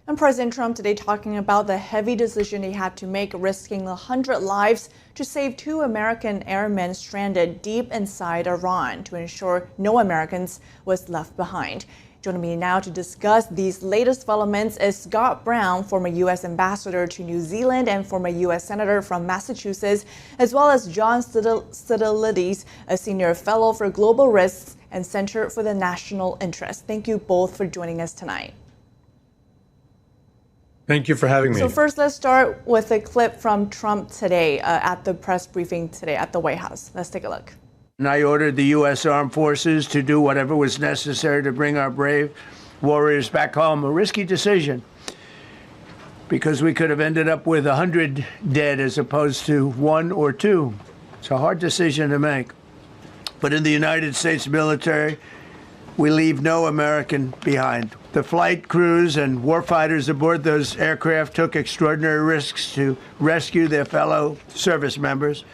And President Trump today talking about the heavy decision he had to make, risking 100 lives to save 2 American airmen stranded deep inside Iran to ensure no Americans was left behind. Joining me now to discuss these latest developments is Scott Brown, former U.S. ambassador to New Zealand and former U.S. senator from Massachusetts, as well as John Sitilides, a senior fellow for global risks and Center for the National Interest. Thank you both for joining us tonight. Thank you for having me. So first, let's start with a clip from Trump today at the press briefing today at the White House. Let's take a look. And I ordered the U.S. Armed Forces to do whatever was necessary to bring our brave warriors back home. A risky decision, because we could have ended up with 100 dead as opposed to 1 or 2. It's a hard decision to make. But in the United States military, we leave no American behind. The flight crews and warfighters aboard those aircraft took extraordinary risks to rescue their fellow service members.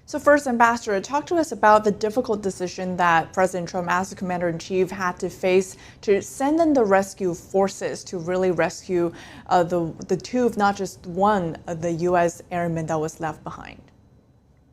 So first, Ambassador, talk to us about the difficult decision that President Trump, as the Commander-in-Chief, had to face to send in the rescue forces to really rescue the 2, if not just 1, of the U.S. airmen that was left behind.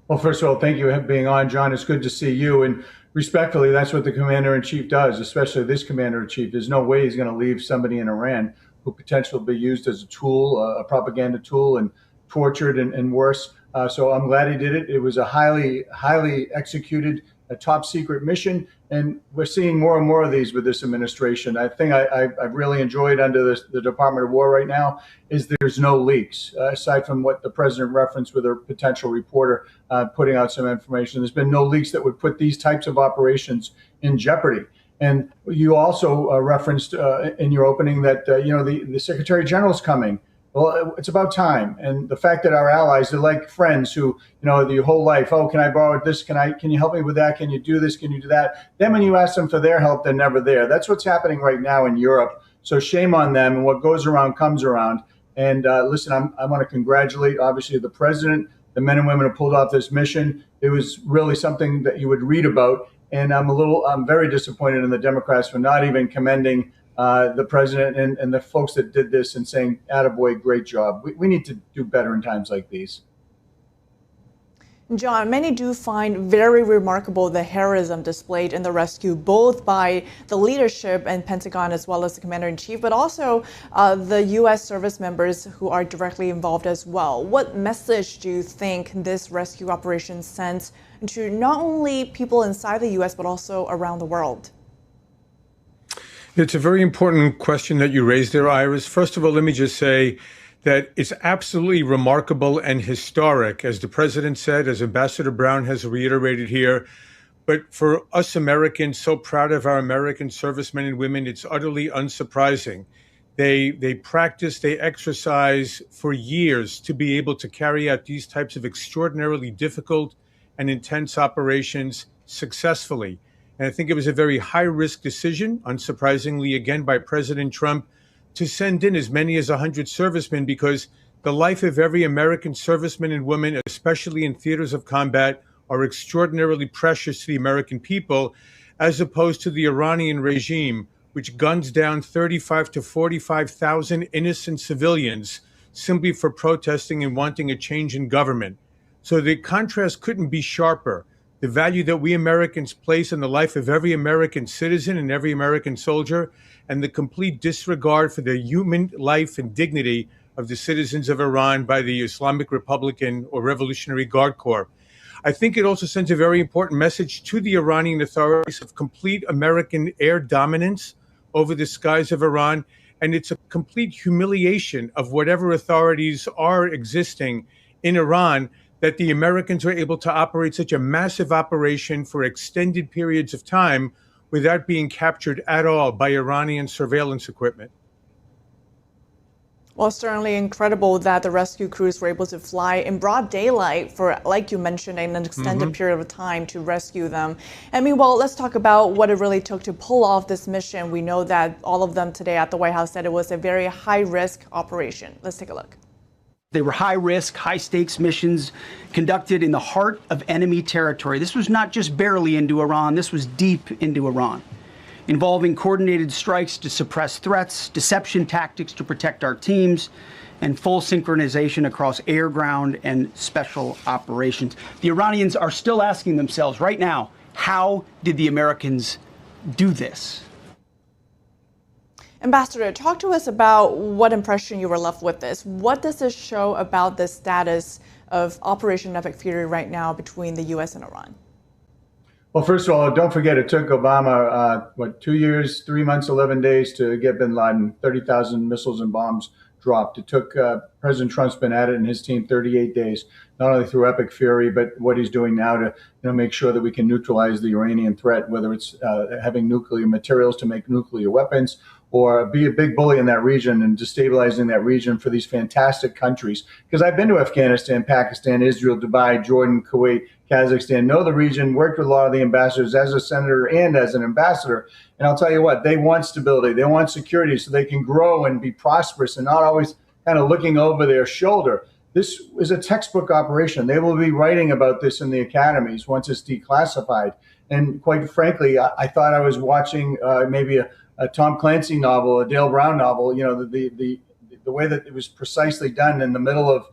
Well, first of all, thank you for being on, John. It's good to see you. And respectfully, that's what the Commander-in-Chief does, especially this Commander-in-Chief. There's no way he's going to leave somebody in Iran who potentially will be used as a tool, a propaganda tool, and tortured and worse. So I'm glad he did it. It was a highly executed, a top secret mission. And we're seeing more and more of these with this administration. I think I've really enjoyed under the Department of War right now is there's no leaks, aside from what the president referenced with a potential reporter putting out some information. There's been no leaks that would put these types of operations in jeopardy. And you also referenced in your opening that, the Secretary General's coming. Well, it's about time. And the fact that our allies, they're like friends who, your whole life, oh, can I borrow this? Can you help me with that? Can you do this? Can you do that? Then when you ask them for their help, they're never there. That's what's happening right now in Europe. So shame on them. And what goes around comes around. And listen, I want to congratulate, obviously, the president, the men and women who pulled off this mission. It was really something that you would read about. And I'm very disappointed in the Democrats for not even commending the president and the folks that did this and saying, attaboy, great job. We need to do better in times like these. John, many do find very remarkable the heroism displayed in the rescue, both by the leadership and Pentagon as well as the Commander-in-Chief, but also the U.S. service members who are directly involved as well. What message do you think this rescue operation sends to not only people inside the U.S., but also around the world? It's a very important question that you raised there, Iris. First of all, let me just say that it's absolutely remarkable and historic, as the president said, as Ambassador Brown has reiterated here. But for us Americans, so proud of our American servicemen and women, it's utterly unsurprising. They practice, they exercise for years to be able to carry out these types of extraordinarily difficult and intense operations successfully. And I think it was a very high-risk decision, unsurprisingly, again, by President Trump, to send in as many as 100 servicemen, because the life of every American serviceman and woman, especially in theaters of combat, are extraordinarily precious to the American people, as opposed to the Iranian regime, which guns down 35 to 45,000 innocent civilians simply for protesting and wanting a change in government. So the contrast couldn't be sharper. The value that we Americans place in the life of every American citizen and every American soldier, and the complete disregard for the human life and dignity of the citizens of Iran by the Islamic Republican or Revolutionary Guard Corps. I think it also sends a very important message to the Iranian authorities of complete American air dominance over the skies of Iran, and it's a complete humiliation of whatever authorities are existing in Iran, that the Americans were able to operate such a massive operation for extended periods of time without being captured at all by Iranian surveillance equipment. Well, certainly incredible that the rescue crews were able to fly in broad daylight for, like you mentioned, an extended period of time to rescue them. I mean, well, let's talk about what it really took to pull off this mission. We know that all of them today at the White House said it was a very high-risk operation. Let's take a look. They were high-risk, high-stakes missions conducted in the heart of enemy territory. This was not just barely into Iran. This was deep into Iran. involving coordinated strikes to suppress threats, deception tactics to protect our teams, and full synchronization across air, ground, and special operations. The Iranians are still asking themselves right now, how did the Americans do this? Ambassador, talk to us about what impression you were left with this. What does this show about the status of Operation Epic Fury right now between the U.S. and Iran? Well, first of all, don't forget it took Obama, 2 years, 3 months, 11 days to get bin Laden, 30,000 missiles and bombs dropped. It took President Trump's been at it and his team 38 days, not only through Epic Fury, but what he's doing now to make sure that we can neutralize the Iranian threat, whether it's having nuclear materials to make nuclear weapons or be a big bully in that region and destabilizing that region for these fantastic countries. Because I've been to Afghanistan, Pakistan, Israel, Dubai, Jordan, Kuwait, Kazakhstan, know the region, worked with a lot of the ambassadors as a senator and as an ambassador. And I'll tell you what, they want stability. They want security so they can grow and be prosperous and not always kind of looking over their shoulder. This is a textbook operation. They will be writing about this in the academies once it's declassified. And quite frankly, I thought I was watching maybe a Tom Clancy novel, a Dale Brown novel, the way that it was precisely done in the middle of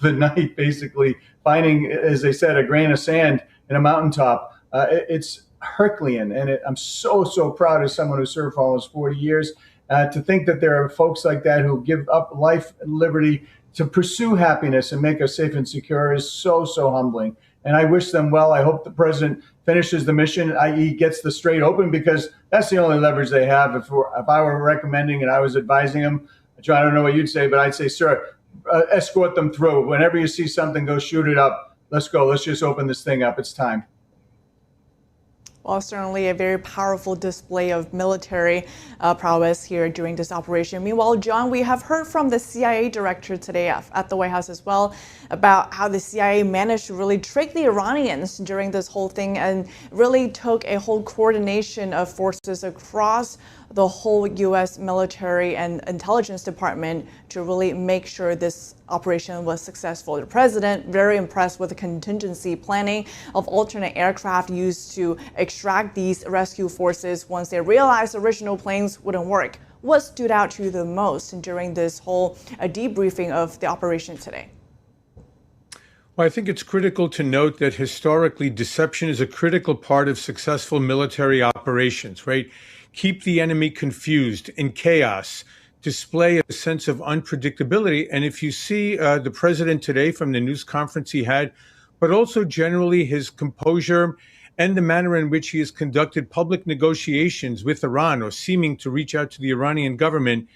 the night, basically finding, as they said, a grain of sand in a mountaintop. It's Herculean. And I'm so proud as someone who served for almost 40 years to think that there are folks like that who give up life and liberty to pursue happiness and make us safe and secure is so humbling. And I wish them well. I hope the president finishes the mission, i.e. gets the Strait open, because that's the only leverage they have. If I were recommending and I was advising them, John, I don't know what you'd say, but I'd say, sir, escort them through. Whenever you see something, go shoot it up. Let's go. Let's just open this thing up. It's time. Well, certainly a very powerful display of military prowess here during this operation. Meanwhile, John, we have heard from the CIA director today at the White House as well about how the CIA managed to really trick the Iranians during this whole thing and really took a whole coordination of forces across the whole U.S. military and intelligence department to really make sure this operation was successful. The president very impressed with the contingency planning of alternate aircraft used to extract these rescue forces once they realized the original planes wouldn't work. What stood out to you the most during this whole debriefing of the operation today? Well, I think it's critical to note that historically, deception is a critical part of successful military operations, right? Keep the enemy confused, in chaos, display a sense of unpredictability. And if you see the president today from the news conference he had, but also generally his composure and the manner in which he has conducted public negotiations with Iran or seeming to reach out to the Iranian government,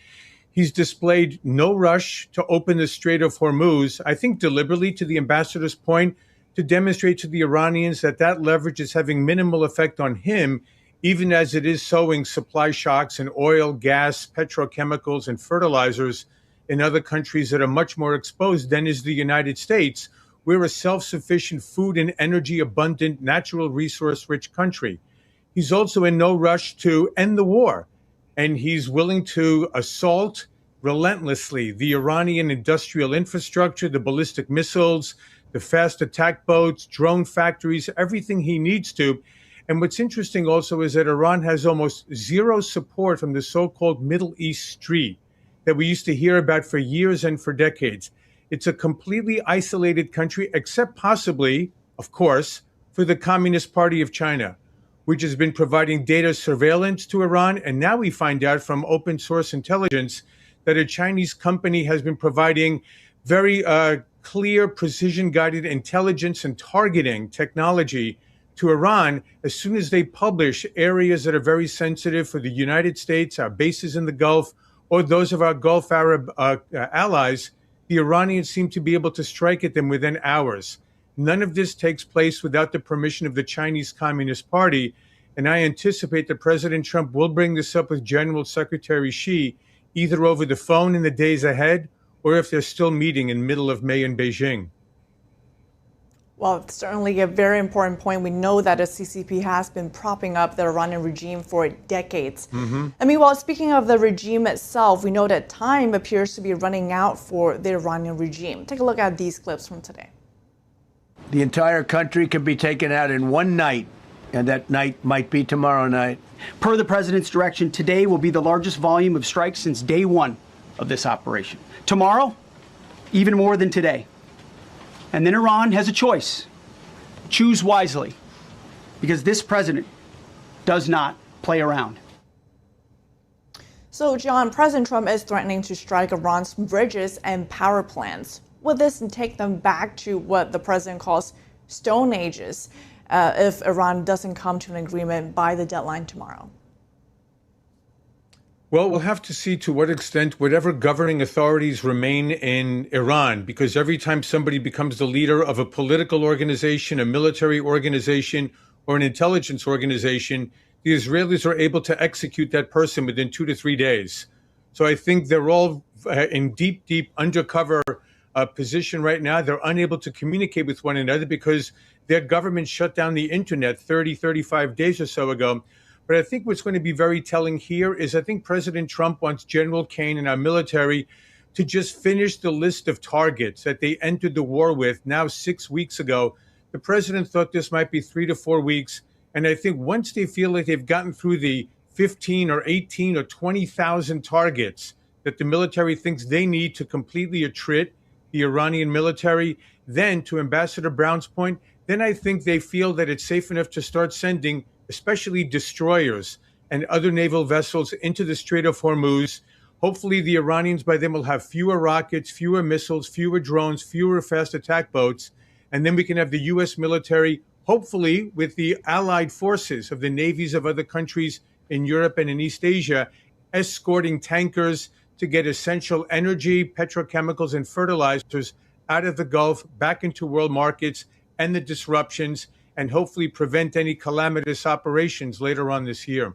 he's displayed no rush to open the Strait of Hormuz, I think deliberately, to the ambassador's point, to demonstrate to the Iranians that that leverage is having minimal effect on him, even as it is sowing supply shocks in oil, gas, petrochemicals, and fertilizers in other countries that are much more exposed than is the United States. We're a self-sufficient, food and energy abundant, natural resource-rich country. He's also in no rush to end the war, and he's willing to assault relentlessly the Iranian industrial infrastructure, the ballistic missiles, the fast attack boats, drone factories, everything he needs to. And what's interesting also is that Iran has almost zero support from the so-called Middle East Street that we used to hear about for years and for decades. It's a completely isolated country, except possibly, of course, for the Communist Party of China, which has been providing data surveillance to Iran. And now we find out from open source intelligence that a Chinese company has been providing very clear, precision-guided intelligence and targeting technology to Iran as soon as they publish areas that are very sensitive for the United States, our bases in the Gulf, or those of our Gulf Arab allies. The Iranians seem to be able to strike at them within hours. None of this takes place without the permission of the Chinese Communist Party, and I anticipate that President Trump will bring this up with General Secretary Xi, either over the phone in the days ahead, or if they're still meeting in middle of May in Beijing. Well, it's certainly a very important point. We know that the CCP has been propping up the Iranian regime for decades. I mean, while speaking of the regime itself, we know that time appears to be running out for the Iranian regime. Take a look at these clips from today. The entire country can be taken out in one night And that night might be tomorrow night. Per the president's direction, today will be the largest volume of strikes since day one of this operation. Tomorrow, even more than today. And then Iran has a choice. Choose wisely, because this president does not play around. So, John, President Trump is threatening to strike Iran's bridges and power plants. Will this take them back to what the president calls Stone Ages if Iran doesn't come to an agreement by the deadline tomorrow? Well, we'll have to see to what extent whatever governing authorities remain in Iran, because every time somebody becomes the leader of a political organization, a military organization, or an intelligence organization, the Israelis are able to execute that person within 2 to 3 days. So I think they're all in deep undercover position right now. They're unable to communicate with one another because their government shut down the internet 35 days or so ago. But I think what's going to be very telling here is I think President Trump wants General Kane and our military to just finish the list of targets that they entered the war with now 6 weeks ago. The president thought this might be 3 to 4 weeks. And I think once they feel like they've gotten through the 15 or 18 or 20,000 targets that the military thinks they need to completely attrit the Iranian military, then to Ambassador Brown's point, then I think they feel that it's safe enough to start sending especially destroyers and other naval vessels into the Strait of Hormuz. Hopefully the Iranians by then will have fewer rockets, fewer missiles, fewer drones, fewer fast attack boats. And then we can have the U.S. military, hopefully with the allied forces of the navies of other countries in Europe and in East Asia, escorting tankers to get essential energy, petrochemicals, and fertilizers out of the Gulf, back into world markets and the disruptions, and hopefully prevent any calamitous operations later on this year.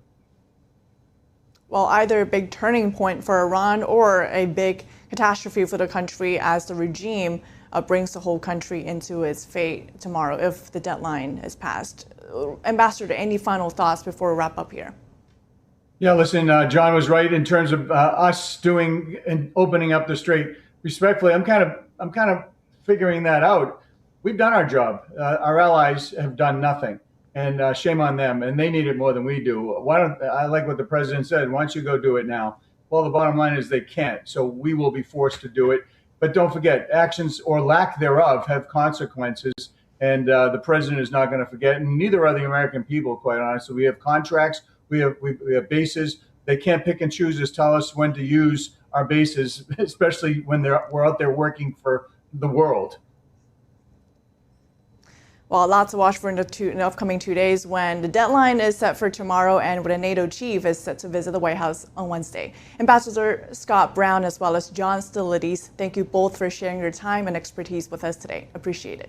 Well, either a big turning point for Iran or a big catastrophe for the country as the regime brings the whole country into its fate tomorrow if the deadline is passed. Ambassador, any final thoughts before we wrap up here? Yeah, listen, John was right in terms of us doing and opening up the strait. Respectfully, I'm kind of figuring that out. We've done our job. Our allies have done nothing, and shame on them. And they need it more than we do. I like what the president said. Why don't you go do it now? Well, the bottom line is they can't. So we will be forced to do it. But don't forget, actions or lack thereof have consequences. And the president is not going to forget. And neither are the American people, quite honestly. We have contracts. We have bases. They can't pick and choose to tell us when to use our bases, especially when we're out there working for the world. Well, lots to watch for in the upcoming 2 days when the deadline is set for tomorrow and when a NATO chief is set to visit the White House on Wednesday. Ambassador Scott Brown as well as John Sitilides, thank you both for sharing your time and expertise with us today. Appreciate it.